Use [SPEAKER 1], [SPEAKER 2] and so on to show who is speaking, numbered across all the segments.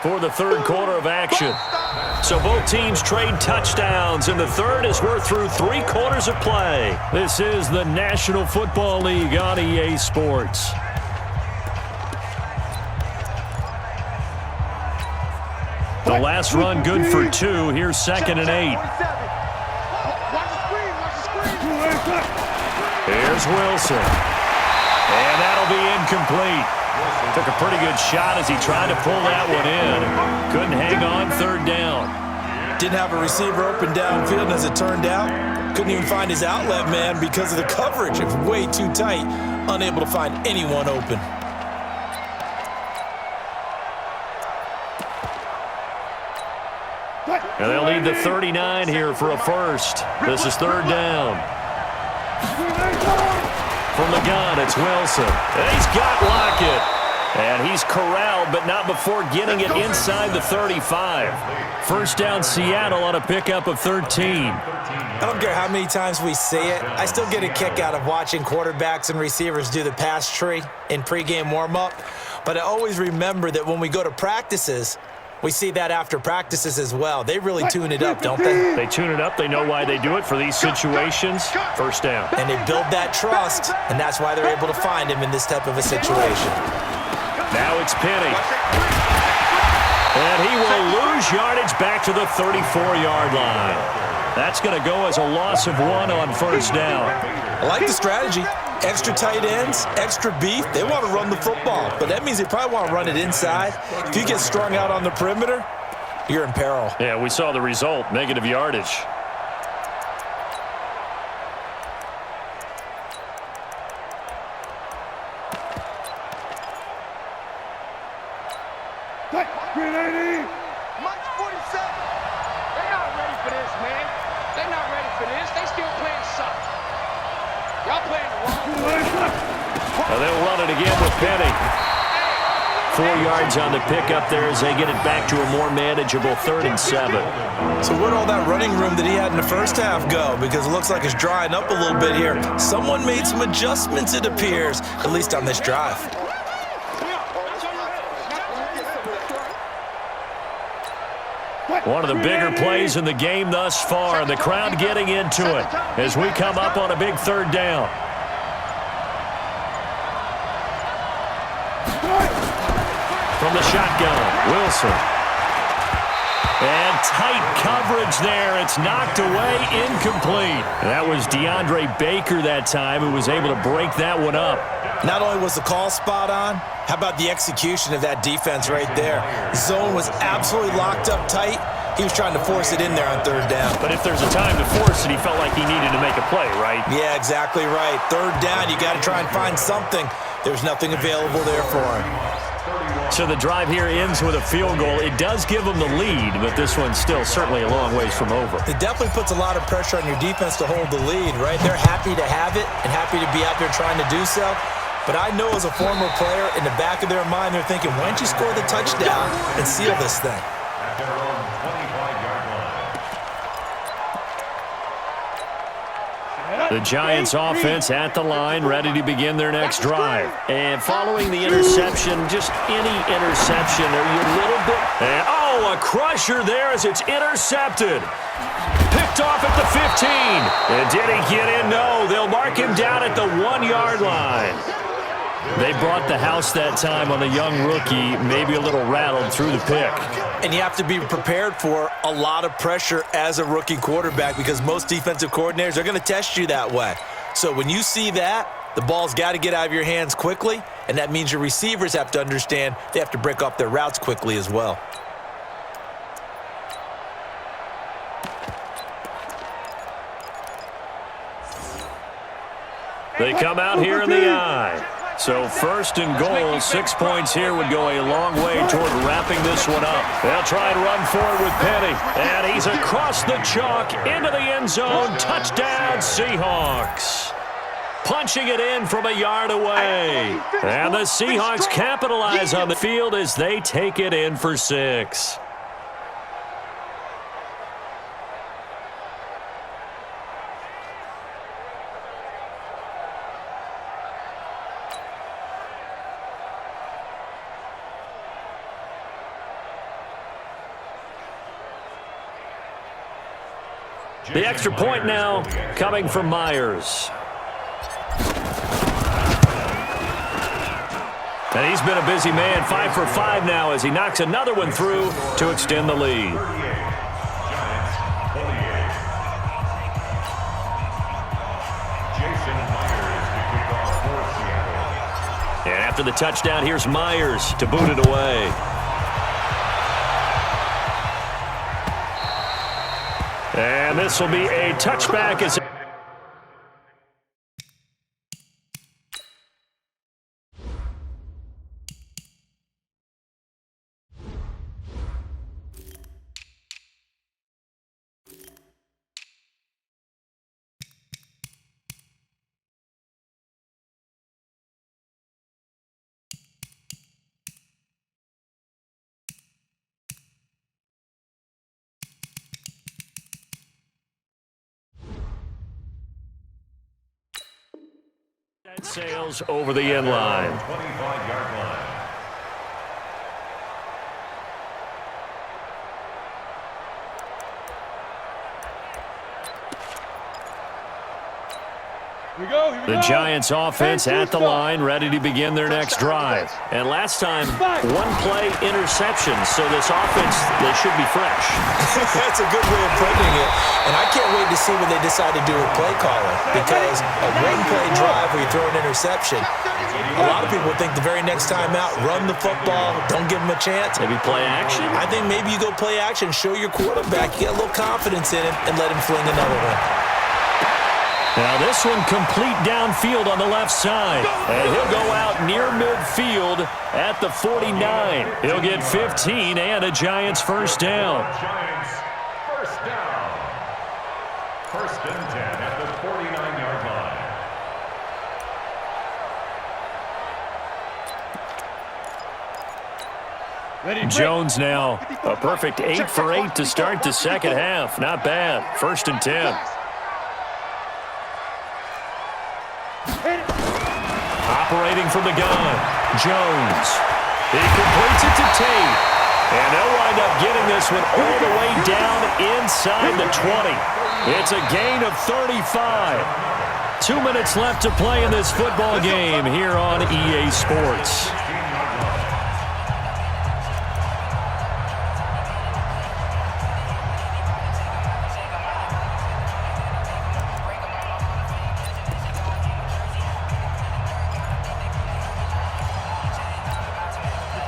[SPEAKER 1] for the third quarter of action. So both teams trade touchdowns, and the third as we're through 3 quarters of play. This is the National Football League on EA Sports. The last run good for 2. Here's 2nd and 8. Here's Wilson. And that'll be incomplete. Took a pretty good shot as he tried to pull that one in. Couldn't hang on 3rd down.
[SPEAKER 2] Didn't have a receiver open downfield, and as it turned out, couldn't even find his outlet man because of the coverage. It was way too tight, unable to find anyone open.
[SPEAKER 1] And they'll need the 39 here for a first. This is 3rd down. From the gun, it's Wilson. And he's got Lockett. And he's corralled, but not before getting it inside the 35. First down, Seattle on a pickup of 13.
[SPEAKER 2] I don't care how many times we see it. I still get a kick out of watching quarterbacks and receivers do the pass tree in pregame warm-up. But I always remember that when we go to practices, we see that after practices as well. They really tune it up, don't they?
[SPEAKER 1] They tune it up. They know why they do it for these situations. First down.
[SPEAKER 2] And they build that trust, and that's why they're able to find him in this type of a situation.
[SPEAKER 1] Now it's Penny. And he will lose yardage back to the 34-yard line. That's going to go as a loss of 1 on first down.
[SPEAKER 2] I like the strategy. Extra tight ends, extra beef. They want to run the football, but that means they probably want to run it inside. If you get strung out on the perimeter, you're in peril.
[SPEAKER 1] Yeah, we saw the result, negative yardage. They'll run it again with Penny. 4 yards on the pickup there as they get it back to a more manageable 3rd and 7.
[SPEAKER 2] So where'd all that running room that he had in the first half go? Because it looks like it's drying up a little bit here. Someone made some adjustments, it appears, at least on this drive.
[SPEAKER 1] One of the bigger plays in the game thus far, and the crowd getting into it as we come up on a big 3rd down. From the shotgun, Wilson. And tight coverage there. It's knocked away, incomplete. And that was DeAndre Baker that time who was able to break that one up.
[SPEAKER 2] Not only was the call spot on, how about the execution of that defense right there? Zone was absolutely locked up tight. He was trying to force it in there on 3rd down.
[SPEAKER 1] But if there's a time to force it, he felt like he needed to make a play, right?
[SPEAKER 2] Yeah, exactly right. 3rd down, you got to try and find something. There's nothing available there for him.
[SPEAKER 1] So the drive here ends with a field goal. It does give them the lead, but this one's still certainly a long ways from over.
[SPEAKER 2] It definitely puts a lot of pressure on your defense to hold the lead, right? They're happy to have it and happy to be out there trying to do so. But I know as a former player, in the back of their mind, they're thinking, why don't you score the touchdown and seal this thing?
[SPEAKER 1] The Giants offense at the line, ready to begin their next drive. And following the interception, just any interception, are you a little bit... And, oh, a crusher there as it's intercepted. Picked off at the 15. And did he get in? No, they'll mark him down at the 1-yard line. They brought the house that time on the young rookie, maybe a little rattled through the pick.
[SPEAKER 2] And you have to be prepared for a lot of pressure as a rookie quarterback because most defensive coordinators are going to test you that way. So when you see that, the ball's got to get out of your hands quickly, and that means your receivers have to understand they have to break off their routes quickly as well.
[SPEAKER 1] They come out here in the eye. So 1st and goal, 6 points here would go a long way toward wrapping this one up. They'll try and run forward with Penny. And he's across the chalk into the end zone. Touchdown, Seahawks. Punching it in from a yard away. And the Seahawks capitalize on the field as they take it in for 6. The extra point now coming from Myers. And he's been a busy man, 5 for 5 now as he knocks another one through to extend the lead. And after the touchdown, here's Myers to boot it away. And this will be a touchback as sails over the end line.
[SPEAKER 3] 25-yard line.
[SPEAKER 1] The Giants offense at the line, ready to begin their next drive. And last time, one play interception, so this offense, they should be fresh.
[SPEAKER 2] That's a good way of putting it. And I can't wait to see what they decide to do with play calling, because a one-play drive where you throw an interception, a lot of people think the very next time out, run the football, don't give them a chance.
[SPEAKER 1] Maybe play action?
[SPEAKER 2] I think maybe you go play action, show your quarterback, get a little confidence in him, and let him fling another one.
[SPEAKER 1] Now this one complete downfield on the left side. And he'll go out near midfield at the 49. He'll get 15 and a Giants first down.
[SPEAKER 3] Giants first down. First and 10 at the 49-yard line.
[SPEAKER 1] Jones now a perfect 8 for 8 to start the second half. Not bad. First and 10. Operating from the gun, Jones. He completes it to Tate. And they'll wind up getting this one all the way down inside the 20. It's a gain of 35. 2 minutes left to play in this football game here on EA Sports.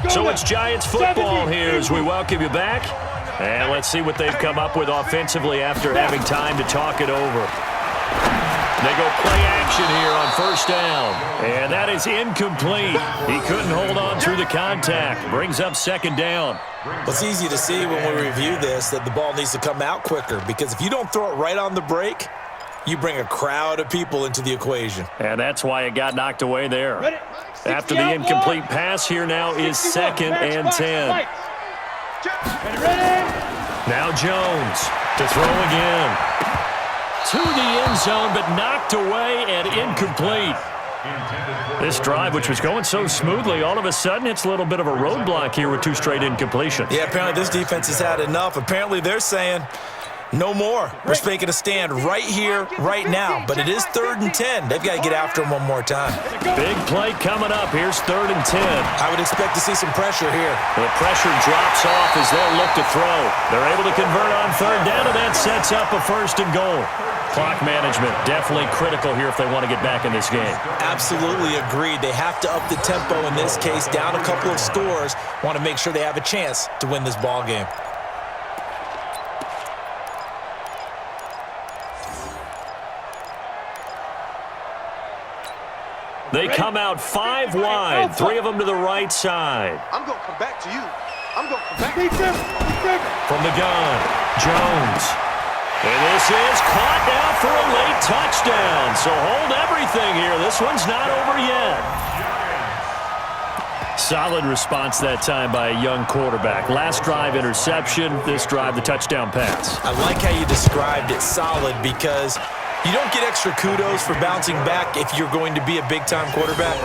[SPEAKER 1] So it's Giants football here as we welcome you back. And let's see what they've come up with offensively after having time to talk it over. They go play action here on first down. And that is incomplete. He couldn't hold on through the contact. Brings up second down.
[SPEAKER 2] Well, it's easy to see when we review this that the ball needs to come out quicker, because if you don't throw it right on the break, you bring a crowd of people into the equation.
[SPEAKER 1] And that's why it got knocked away there. After the incomplete pass, here now is second and 10. Now Jones to throw again. To the end zone, but knocked away and incomplete. This drive, which was going so smoothly, all of a sudden it's a little bit of a roadblock here with 2 straight incompletions.
[SPEAKER 2] Yeah, apparently this defense has had enough. Apparently they're saying, no more. We're making a stand right here, right now. But it is 3rd and 10. They've got to get after him one more time.
[SPEAKER 1] Big play coming up. Here's 3rd and 10.
[SPEAKER 2] I would expect to see some pressure here.
[SPEAKER 1] The pressure drops off as they'll look to throw. They're able to convert on 3rd down, and that sets up a 1st and goal. Clock management definitely critical here if they want to get back in this game.
[SPEAKER 2] Absolutely agreed. They have to up the tempo in this case, down a couple of scores. Want to make sure they have a chance to win this ball game.
[SPEAKER 1] They come out 5 wide, 3 of them to the right side.
[SPEAKER 4] I'm going to come back to you. I'm going to come back.
[SPEAKER 1] From the gun, Jones. And this is caught now for a late touchdown. So hold everything here. This one's not over yet. Solid response that time by a young quarterback. Last drive, interception. This drive, the touchdown pass.
[SPEAKER 2] I like how you described it solid, because you don't get extra kudos for bouncing back if you're going to be a big-time quarterback.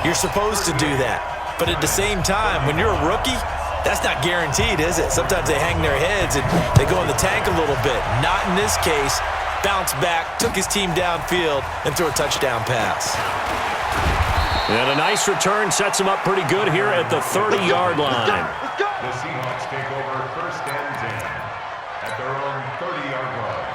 [SPEAKER 2] You're supposed to do that. But at the same time, when you're a rookie, That's not guaranteed, is it? Sometimes they hang their heads and they go in the tank a little bit. Not in this case. Bounced back, took his team downfield, and threw a touchdown pass.
[SPEAKER 1] And a nice return sets him up pretty good here at the 30-yard line.
[SPEAKER 3] The Seahawks take over 1st and 10 at their own 30-yard line.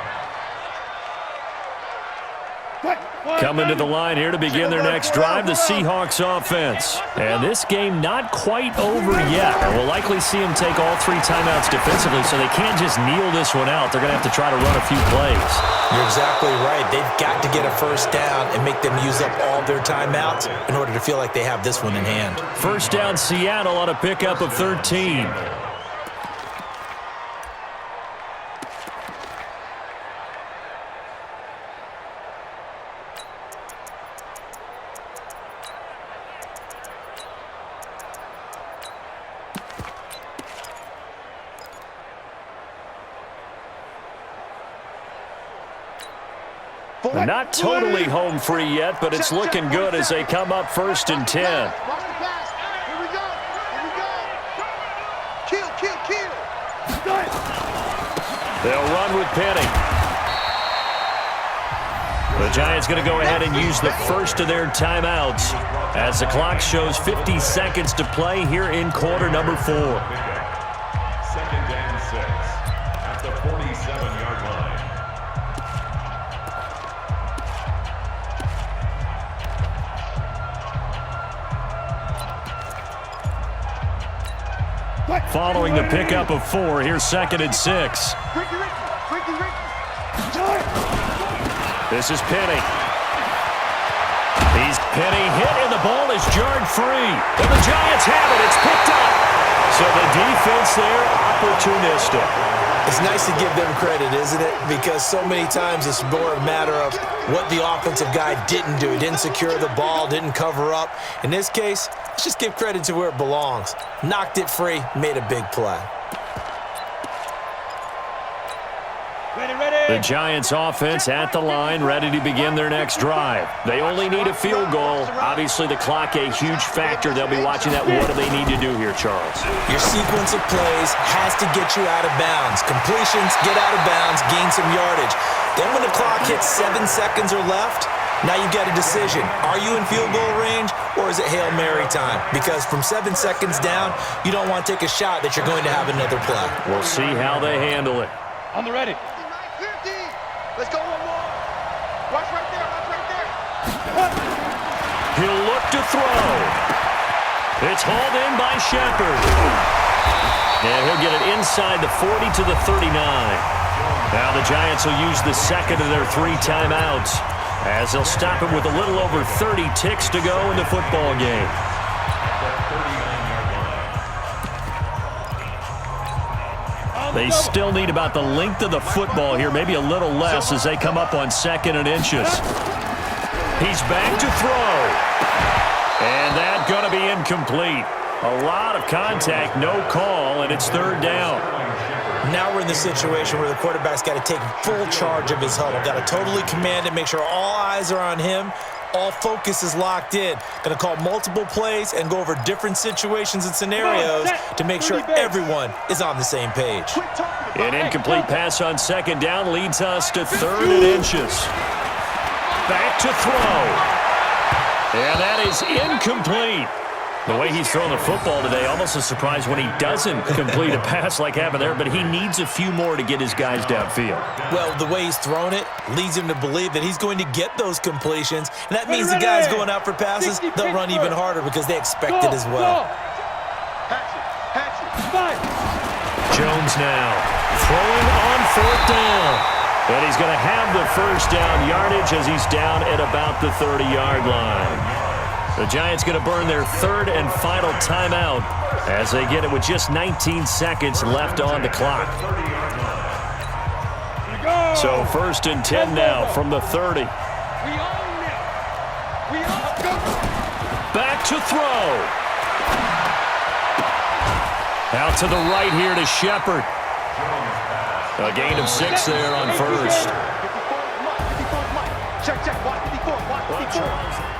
[SPEAKER 1] Coming to the line here to begin their next drive, the Seahawks offense. And this game not quite over yet. And we'll likely see them take all 3 timeouts defensively, so they can't just kneel this one out. They're going to have to try to run a few plays.
[SPEAKER 2] You're exactly right. They've got to get a first down and make them use up all their timeouts in order to feel like they have this one in hand.
[SPEAKER 1] First down, Seattle on a pickup of 13. They're not totally home free yet, but it's looking good as they come up 1st and 10.
[SPEAKER 4] Watch the pass. Here we go. Kill.
[SPEAKER 1] They'll run with Penny. The Giants going to go ahead and use the first of their timeouts as the clock shows 50 seconds to play here in quarter number 4.
[SPEAKER 3] 2nd and 6 at the 47-yard line.
[SPEAKER 1] Following the pickup of 4, here's 2nd and 6. This is Penny. Penny hit, and the ball is jarred free. And the Giants have it. It's picked up. So the defense there, opportunistic.
[SPEAKER 2] It's nice to give them credit, isn't it? Because so many times it's more a matter of what the offensive guy didn't do. He didn't secure the ball, didn't cover up. In this case, let's just give credit to where it belongs. Knocked it free, made a big play.
[SPEAKER 1] The Giants offense at the line, ready to begin their next drive. They only need a field goal. Obviously, the clock a huge factor. They'll be watching that. What do they need to do here, Charles?
[SPEAKER 2] Your sequence of plays has to get you out of bounds. Completions, get out of bounds, gain some yardage. Then when the clock hits 7 seconds or left, now you've got a decision. Are you in field goal range, or is it Hail Mary time? Because from 7 seconds down, you don't want to take a shot that you're going to have another play.
[SPEAKER 1] We'll see how they handle it.
[SPEAKER 5] On the ready.
[SPEAKER 4] Let's go one more. Watch right there.
[SPEAKER 1] He'll look to throw. It's hauled in by Shepard. And he'll get it inside the 40 to the 39. Now the Giants will use the second of their 3 timeouts as they'll stop him with a little over 30 ticks to go in the football game. They still need about the length of the football here, maybe a little less as they come up on 2nd and inches. He's back to throw. And that's going to be incomplete. A lot of contact, no call, and it's 3rd down.
[SPEAKER 2] Now we're in the situation where the quarterback's got to take full charge of his huddle. Got to totally command it, make sure all eyes are on him. All focus is locked in. Going to call multiple plays and go over different situations and scenarios to make sure everyone is on the same page.
[SPEAKER 1] An incomplete pass on 2nd down leads us to 3rd and inches. Back to throw. And that is incomplete. The way he's throwing the football today, almost a surprise when he doesn't complete a pass like happened there, but he needs a few more to get his guys downfield.
[SPEAKER 2] Well, the way he's thrown it leads him to believe that he's going to get those completions, and that means the guys going out for passes, they'll run even harder because they expect it as well.
[SPEAKER 1] Jones now throwing on 4th down. And he's going to have the first down yardage as he's down at about the 30-yard line. The Giants going to burn their 3rd and final timeout as they get it with just 19 seconds left on the clock. So 1st and 10 now from the 30. Back to throw. Out to the right here to Shepard. A gain of 6 there on 1st.
[SPEAKER 4] Check. Watch 54.